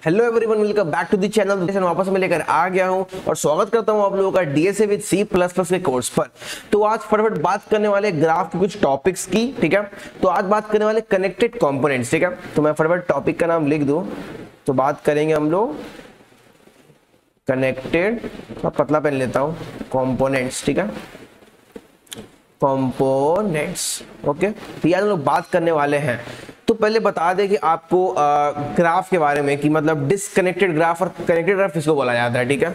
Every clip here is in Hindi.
Hello everyone, welcome back to the channel. वापस मैं लेकर आ गया हूं और स्वागत करता हूं आप लोगों का DSA with C plus plus के कोर्स पर। तो आज फटाफट बात करने वाले ग्राफ के कुछ टॉपिक्स की, ठीक है। तो आज बात करने वाले कनेक्टेड कंपोनेंट्स, ठीक है। तो मैं फटाफट टॉपिक का नाम लिख दूं तो बात करेंगे हम लोग कनेक्टेड, पतला पेन लेता हूं, कंपोनेंट्स, ठीक है, कंपोनेंट्स। ओके, तो यार हम लोग बात करने वाले हैं। तो पहले बता दें कि आपको ग्राफ के बारे में कि मतलब डिसकनेक्टेड ग्राफ और कनेक्टेड ग्राफ किसको बोला जाता है, ठीक है।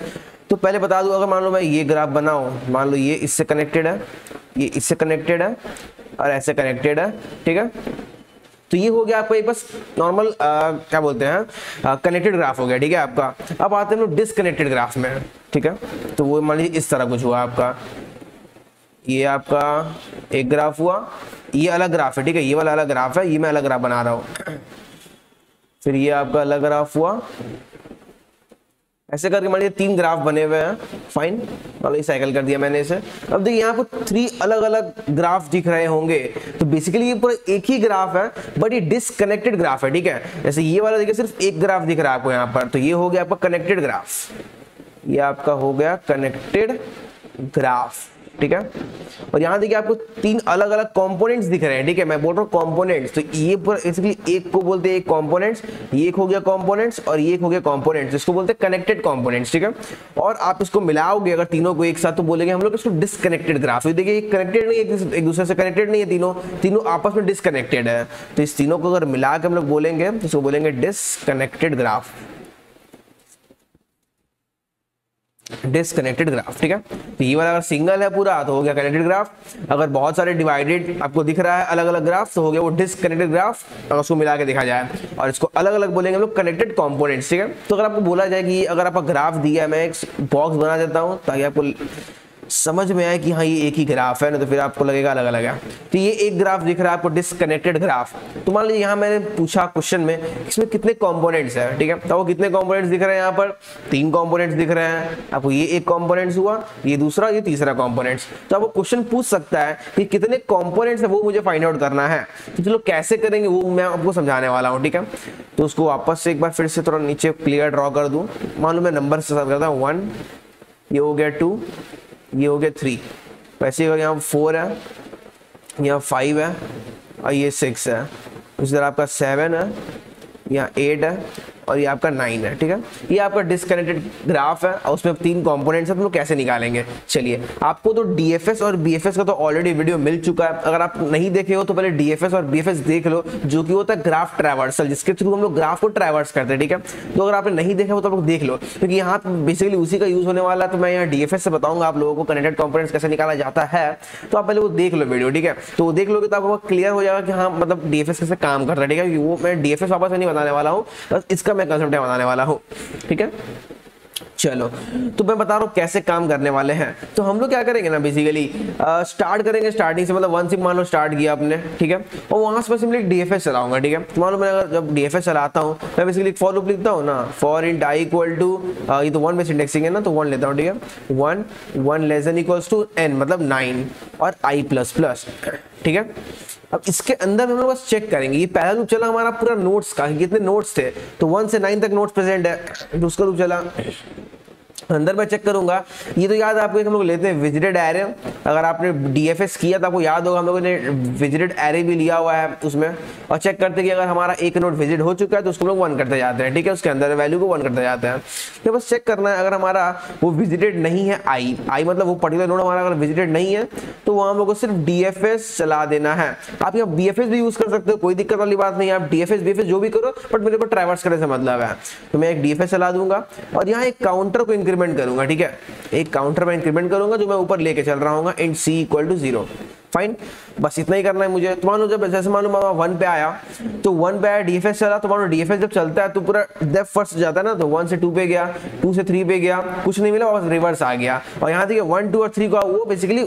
तो पहले बता दूं, अगर मान लो मैं ये ग्राफ बनाऊं, मान लो ये इससे कनेक्टेड है, ये इससे कनेक्टेड है और ऐसे कनेक्टेड है, ठीक है। तो ये हो गया आपका एक बस नॉर्मल क्या बोलते हैं कनेक्टेड ग्राफ हो गया, ठीक है आपका। अब आते हैं हम लोग डिसकनेक्टेड ग्राफ में, ठीक है। तो वो मान लीजिए इस तरह कुछ हुआ आपका, ये आपका एक ग्राफ हुआ, ये अलग ग्राफ है, ठीक है, ये वाला अलग ग्राफ है, ये मैं अलग ग्राफ बना रहा हूं। फिर ये आपका अलग ग्राफ हुआ, ऐसे करके मान लीजिए 3 ग्राफ बने हुए हैं, फाइन। मतलब साइकिल कर दिया मैंने इसे। अब देखिए यहाँ पर 3 अलग अलग ग्राफ दिख रहे होंगे। तो बेसिकली ये पूरा एक ही ग्राफ है, बट ये डिसकनेक्टेड ग्राफ है, ठीक है। जैसे ये वाला देखिए सिर्फ एक ग्राफ दिख रहा है आपको यहाँ पर, तो ये हो गया आपका कनेक्टेड ग्राफ, ये आपका हो गया कनेक्टेड ग्राफ, ठीक है। और यहाँ देखिए आपको 3 अलग अलग कंपोनेंट्स दिख रहे हैं, ठीक है। मैं बोल रहा हूँ कंपोनेंट्स, तो ये पूरा बेसिकली एक को बोलते हैं एक कंपोनेंट्स, ये एक हो गया कंपोनेंट्स और ये एक हो गया कंपोनेंट्स, इसको बोलते हैं कनेक्टेड कंपोनेंट्स, ठीक है। और आप इसको मिलाओगे अगर तीनों को एक साथ, तो बोलेंगे हम लोग इसको डिसकनेक्टेड ग्राफ। देखिए ये कनेक्टेड नहीं है, एक दूसरे से कनेक्टेड नहीं है, तीनों आपस में डिसकनेक्टेड है। तो इस तीनों को अगर मिला के हम लोग बोलेंगे तो इसको बोलेंगे डिसकनेक्टेड ग्राफ, डिसकनेक्टेड ग्राफ, ठीक है। तो ये वाला अगर सिंगल है पूरा तो हो गया कनेक्टेड ग्राफ। अगर बहुत सारे डिवाइडेड आपको दिख रहा है अलग अलग ग्राफ तो हो गया वो डिसकनेक्टेड ग्राफ, अगर उसको मिला के देखा जाए। और इसको अलग अलग बोलेंगे हम लोग कनेक्टेड कंपोनेंट्स, ठीक है। तो अगर आपको बोला जाए कि अगर आपका ग्राफ दिया है, मैं एक बॉक्स बना देता हूं ताकि आपको समझ में आए कि हाँ ये एक ही ग्राफ है ना, तो फिर आपको लगेगा अलग अलग है। तो ये एक ग्राफ दिख रहा है आपको डिसकनेक्टेड ग्राफ। तो मान लीजिए यहाँ मैंने पूछा क्वेश्चन में इसमें कितने कंपोनेंट्स हैं, ठीक है। तो वो कितने कंपोनेंट्स दिख रहे हैं, यहाँ पर 3 कंपोनेंट्स दिख रहे हैं आपको। ये एक कंपोनेंट्स हुआ, ये दूसरा, ये तीसरा कंपोनेंट्स। तो आपको क्वेश्चन पूछ सकता है कि कितने कंपोनेंट्स है वो मुझे फाइंड आउट करना है। तो चलो कैसे करेंगे वो मैं आपको समझाने वाला हूँ, ठीक है। तो उसको वापस से एक बार फिर से थोड़ा नीचे क्लियर ड्रॉ कर दूं। मान लो मैं नंबर से स्टार्ट करता हूँ, 1, ये हो गया 2, ये हो गया 3। वैसे अगर यहाँ 4 है, यहाँ 5 है और ये 6 है, उस तरह आपका 7 है, यहाँ 8 है और ये आपका 9 है, ठीक है। ये आपका डिसकनेक्टेड ग्राफ है और उसमें 3 कंपोनेंट्स हैं। तो कैसे निकालेंगे, चलिए। आपको तो डीएफएस और बीएफएस का तो ऑलरेडी वीडियो मिल चुका है। अगर आप नहीं देखे हो तो पहले डीएफएस और बीएफएस देख लो, जो कि होता है ग्राफ ट्रैवर्सल, जिसके थ्रू हम लोग ग्राफ को ट्रैवर्स करते हैं, ठीक है। तो अगर आपने नहीं देखा हो तो आप लोग देख लो, क्योंकि यहाँ बेसिकली उसी का यूज होने वाला है। तो मैं यहाँ डीएफएस से बताऊंगा आप लोगों को कनेक्टेड कंपोनेंट्स कैसे निकाला जाता है। तो आप पहले वो देख लो वीडियो, ठीक है। तो वो देख लोगे तो आपको क्लियर हो जाएगा कि हाँ मतलब डीएफएस कैसे काम करता है, ठीक है। वो मैं डीएफएस वापस नहीं बताने वाला हूँ, बस इसका मैं कंसेप्ट बताने वाला हूं, ठीक है। चलो, तो मैं बता रहा हूं कैसे काम करने वाले हैं। तो हम लोग क्या करेंगे ना, बेसिकली स्टार्ट करेंगे स्टार्टिंग से, मतलब 1 से मान लो स्टार्ट किया आपने, ठीक है। और वहां से सिंपली डीएफएस चलाऊंगा, ठीक है। तो मान लो मैं अगर जब डीएफएस चलाता हूं, मैं बेसिकली फॉर लूप लिखता हूं ना, for int I equal to, ये तो 1 बेस इंडेक्सिंग है ना, तो 1 लेता हूं, ठीक है। 1 less than equals to n, मतलब 9 और i प्लस प्लस, ठीक है। अब इसके अंदर हम लोग बस चेक करेंगे, ये पहला लूप चला हमारा पूरा नोट्स का, कितने नोट्स थे, तो 1 से 9 तक नोट्स प्रेजेंट है, तो उसका लूप चला। अंदर मैं चेक करूंगा, ये तो याद है आपको, हम लोग लेते हैं विजिटेड एरे। अगर आपने डीएफएस किया तो आपको याद होगा हम लोगों ने विजिटेड एरे भी लिया हुआ है उसमें, और चेक करते कि अगर हमारा एक नोड विजिट हो चुका है तो उसको हम लोग 1 करते जाते हैं, ठीक है। उसके अंदर वैल्यू को 1 करते जाते हैं। तो बस चेक करना है, अगर हमारा वो विजिटेड नहीं है, आई मतलब वो पर्टिकुलर नोड हमारा अगर विजिटेड नहीं है, तो वहां हम लोग को सिर्फ डीएफएस चला देना है। आप यहाँ बीएफएस भी यूज कर सकते हो, कोई दिक्कत वाली बात नहीं है। आप डीएफएस बीएफएस जो भी करो, बट मेरे को ट्रैवर्स करने से मतलब है। तो मैं एक डीएफएस चला दूंगा और यहाँ एक काउंटर को इंक्रीमेंट करूंगा, ठीक है। एक काउंटर में इंक्रीमेंट करूंगा जो मैं ऊपर लेके चल रहा हूँ, int c equal to 0, fine. बस इतना ही करना है मुझे। तो मान लो जब जैसे मान लो मैं 1 पे आया, तो 1 पे आया डीएफएस चला, तो मान लो डीएफएस जब चलता है तो पूरा डेप्थ फर्स्ट जाता है ना, तो 1 से 2 पे गया, 2 से 3 पे गया, कुछ नहीं मिला, बस रिवर्स आ गया। और यहाँ देखिए 1, 2 और 3 को वो बेसिकली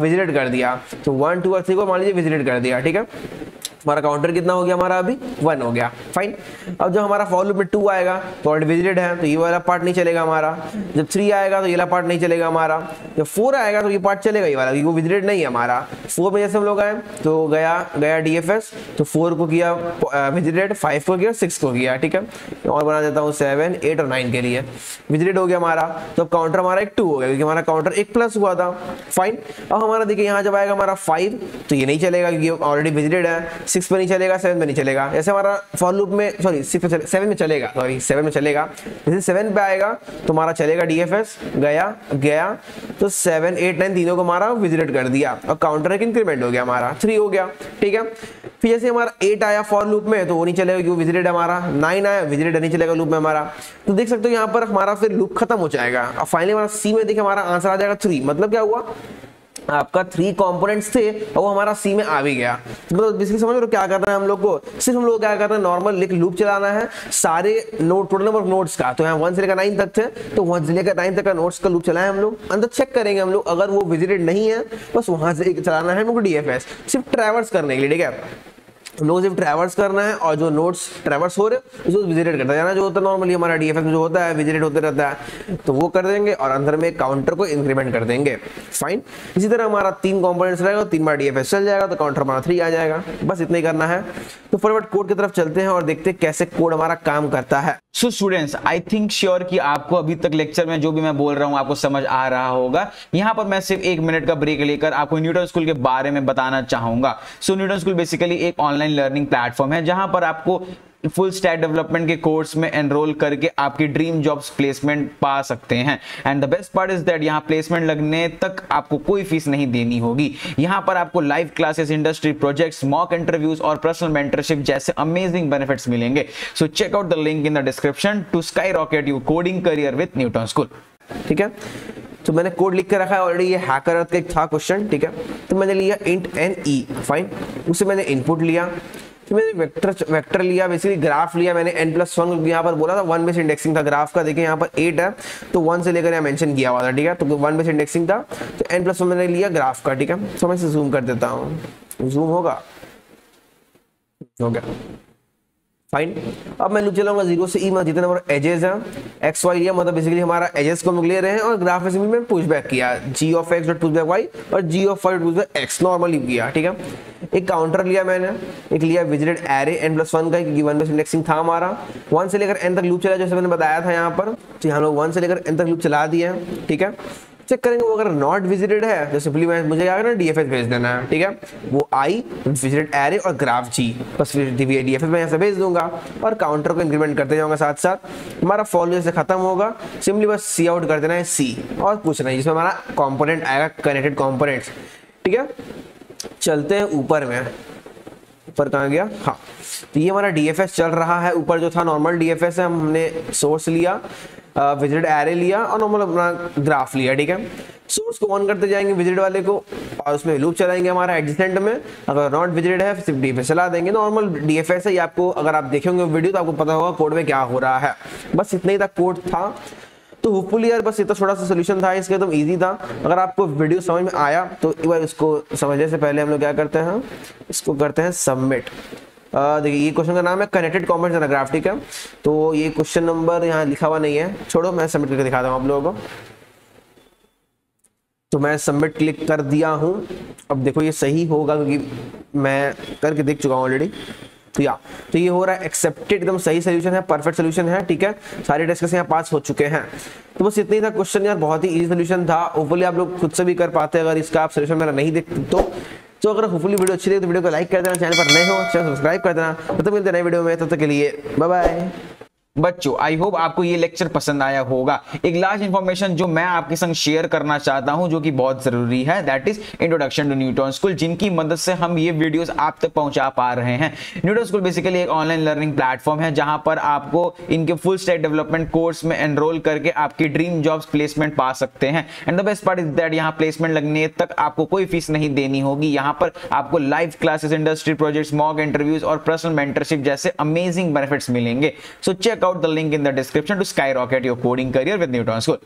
विजिट कर दिया, तो 1, 2 और 3 को मान लीजिए विजिट कर दिया, ठीक है। हमारा काउंटर कितना हो गया, हमारा अभी 1 हो गया, फाइन। अब जब हमारा फॉर लूप में 2 आएगा तो ऑलरेडी विजिटेड है, तो ये वाला पार्ट नहीं चलेगा हमारा। जब 3 आएगा तो ये वाला पार्ट नहीं चलेगा हमारा। जब 4 आएगा तो ये पार्ट चलेगा, ये वाला, वो विजिटेड नहीं है हमारा। 4 में जैसे हम लोग आए तो गया डीएफएस, तो 4 को किया विजिटेड, 5 को किया, 6 को किया, ठीक है। और बना देता हूँ 7, 8 और 9 के लिए विजिटेड हो गया हमारा। तो अब काउंटर हमारा एक 2 हो गया, क्योंकि हमारा काउंटर 1 प्लस हुआ था, फाइन। अब हमारा देखिए यहाँ जब आएगा हमारा 5 तो ये नहीं चलेगा क्योंकि ऑलरेडी विजिटेड है। 6 पे नहीं चलेगा, 7 पे नहीं चलेगा। जैसे हमारा फॉर लूप में 7 में चलेगा, 7 में चलेगा। जैसे 7 पे आएगा तो हमारा चलेगा डीएफएस, गया तो 7, 8, 9 तीनों को हमारा विजिट कर दिया और काउंटर एक इंक्रीमेंट हो गया हमारा, 3 हो गया, ठीक है। फिर जैसे हमारा 8 आया फॉर लूप में तो वो नहीं चलेगा क्योंकि विजिटेड हमारा। 9 आया विजिटेड नहीं चलेगा लूप में हमारा। तो देख सकते हो यहाँ पर हमारा फिर लूप खत्म हो जाएगा। अब फाइनली हमारा सी में देखिए हमारा आंसर आ जाएगा 3। मतलब क्या हुआ, आपका 3 कंपोनेंट्स थे और वो हमारा सी में आ भी गया। तो बेसिकली समझ लो क्या करना है हम लोग को, सिर्फ हम लोग क्या करना है, नॉर्मल एक लूप चलाना है सारे node, total number of nodes का। तो यहाँ 1 से लेकर 9 तक थे, तो 1 से लेकर 9 तक का नोड्स का लूप चलाए हम लोग। अंदर चेक करेंगे हम लोग, अगर वो विजिटेड नहीं है बस वहां से चलाना है हम लोग डीएफएस, सिर्फ ट्रैवर्स करने के लिए, ठीक है। लोग सिर्फ ट्रैवर्स करना है और जो नोट्स ट्रैवर्स हो रहे हैं उसको विजिटेड करता जाना, जो होता है नॉर्मली हमारा डीएफएस में जो होता है विजिटेड होते रहता है, तो वो कर देंगे और अंदर में काउंटर को इंक्रीमेंट कर देंगे, फाइन। इसी तरह हमारा 3 कंपोनेंट्स रहेगा, 3 बार डीएफएस चल जाएगा तो काउंटर हमारा 3 आ जाएगा। बस इतना ही करना है। तो फटाफट कोड की तरफ चलते हैं और देखते हैं कैसे कोड हमारा काम करता है। So students, I think sure कि आपको अभी तक लेक्चर में जो भी मैं बोल रहा हूं आपको समझ आ रहा होगा। यहां पर मैं सिर्फ 1 मिनट का ब्रेक लेकर आपको न्यूटन स्कूल के बारे में बताना चाहूंगा। सो न्यूटन स्कूल बेसिकली एक ऑनलाइन लर्निंग प्लेटफॉर्म है जहां पर आपको फुल स्टैक डेवलपमेंट के कोर्स में एनरोल करके आपकी ड्रीम जॉब्स प्लेसमेंट पा सकते हैं। And the best part is that यहाँ प्लेसमेंट लगने तक आपको कोई फीस नहीं देनी होगी। यहाँ पर आपको live classes, industry projects, mock interviews और पर्सनल मेंटरशिप जैसे अमेजिंग बेनिफिट्स मिलेंगे। So check out the link in the description to skyrocket your coding career with Newton School. ठीक है, तो मैंने कोड लिख कर रखा है ऑलरेडी, ये हैकर अर्थ का एक था क्वेश्चन, ठीक है। तो मैंने लिया इंट n e, फाइन। उसे मैंने इनपुट लिया, तो मैंने वेक्टर लिया, बेसिकली ग्राफ लिया मैंने n+1, यहाँ पर बोला था 1 बेस इंडेक्सिंग था ग्राफ का। देखिए यहाँ पर 8 है तो 1 से लेकर यहाँ मेंशन किया हुआ था, ठीक है। तो 1 बेस इंडेक्सिंग था तो n+1 मैंने लिया ग्राफ का, ठीक है। तो मैं इसे जूम कर देता हूँ, जूम होगा, हो गया, फाइन। अब मैं लूप चलाऊंगा 0 से e में जितने नंबर एजेस हैं x y लिया, मतलब बेसिकली हमारा एजेस को हम ले रहे हैं और ग्राफ में सिंपली मैं पुशबैक किया g of x dot pushback y और g of y dot pushback x normally किया, ठीक है। एक काउंटर लिया मैंने, एक लिया विजिटेड एरे n+1 का, क्योंकि 1 बेस इंडेक्सिंग था हमारा। 1 से लेकर n तक लूप चला जैसे मैंने बताया था यहाँ पर, तो यहाँ लोग 1 से लेकर n तक लूप चला दिए हैं, ठीक है। चेक करेंगे वो अगर नॉट विजिटेड है तो सिंपली मुझे क्या करना है, डीएफएस भेज देना है, ठीक है। वो आई विजिटेड एरे और ग्राफ जी, बस फिर डीएफएस में यहाँ से भेज दूंगा और काउंटर को इंक्रीमेंट करते जाऊंगा साथ साथ। हमारा फॉर जैसे खत्म होगा, सिंपली बस सी आउट कर देना है सी और पूछना है जिसमें हमारा कंपोनेंट आएगा, कनेक्टेड कंपोनेंट्स, ठीक है। चलते हैं ऊपर में, ऊपर कहाँ गया, हाँ। तो ये हमारा डीएफएस चल रहा है, ऊपर जो था नॉर्मल डीएफएस है, हमने सोर्स लिया, विजिटेड एरे लिया और नॉर्मल अपना ग्राफ लिया, ठीक है। सोर्स को ऑन करते जाएंगे विजिटेड वाले को और उसमें लूप चलाएंगे हमारा एडजेसेंट में। अगर नॉट विजिटेड है सिर्फ डीएफएस चला देंगे, नॉर्मल डीएफएस है। ये आपको अगर आप देखेंगे वीडियो तो आपको पता होगा कोड में क्या हो रहा है। बस इतना ही था कोड था, तो होपफुली यार बस इतना थोड़ा सा सोल्यूशन था इसके, एकदम इजी था। अगर आपको वीडियो समझ में आया तो एक बार इसको समझने से पहले हम लोग क्या करते हैं, इसको करते हैं सबमिट। देखिए ये क्वेश्चन का नाम है कनेक्टेड कंपोनेंट्स ग्राफ, ठीक है। तो ये क्वेश्चन नंबर यहाँ लिखा हुआ नहीं है, छोड़ो मैं सबमिट करके दिखाता हूँ आप लोगों को। तो मैं सबमिट क्लिक कर दिया हूँ। अब देखो ये सही होगा क्योंकि मैं करके देख चुका हूँ ऑलरेडी। तो ये हो रहा है एक्सेप्टेड, एकदम सही सोल्यूशन है, परफेक्ट सोल्यूशन है, ठीक है। सारे टेस्ट यहाँ पास हो चुके हैं। तो बस इतना ही था क्वेश्चन यार, बहुत ही इजी सोल्यूशन था। होपफुली आप लोग खुद से भी कर पाते अगर इसका आप सोल्यूशन मेरा नहीं देखते तो अगर होपफुली वीडियो अच्छी लगी तो वीडियो को लाइक कर देना, चैनल पर नए हो चैनल सब्सक्राइब कर देना। तो मिलते हैं नए वीडियो में, तब तक के लिए बाय बाय। बच्चों आई होप आपको ये लेक्चर पसंद आया होगा। एक लास्ट इंफॉर्मेशन जो मैं आपके संग शेयर करना चाहता हूं जो कि बहुत जरूरी है, that is introduction to Newton School, जिनकी मदद से हम ये वीडियोस आप तक पहुंचा पा रहे हैं। न्यूटन स्कूल बेसिकली एक ऑनलाइन लर्निंग प्लेटफॉर्म है जहां पर आपको इनके फुल स्टैक डेवलपमेंट कोर्स में एनरोल करके आपकी ड्रीम जॉब्स प्लेसमेंट पा सकते हैं। And the best part is that यहाँ प्लेसमेंट लगने तक आपको कोई फीस नहीं देनी होगी। यहाँ पर आपको live classes, industry projects, mock interviews और पर्सनल मेंटरशिप जैसे अमेजिंग बेनिफिट्स मिलेंगे। So check out the link in the description to skyrocket your coding career with Newton School.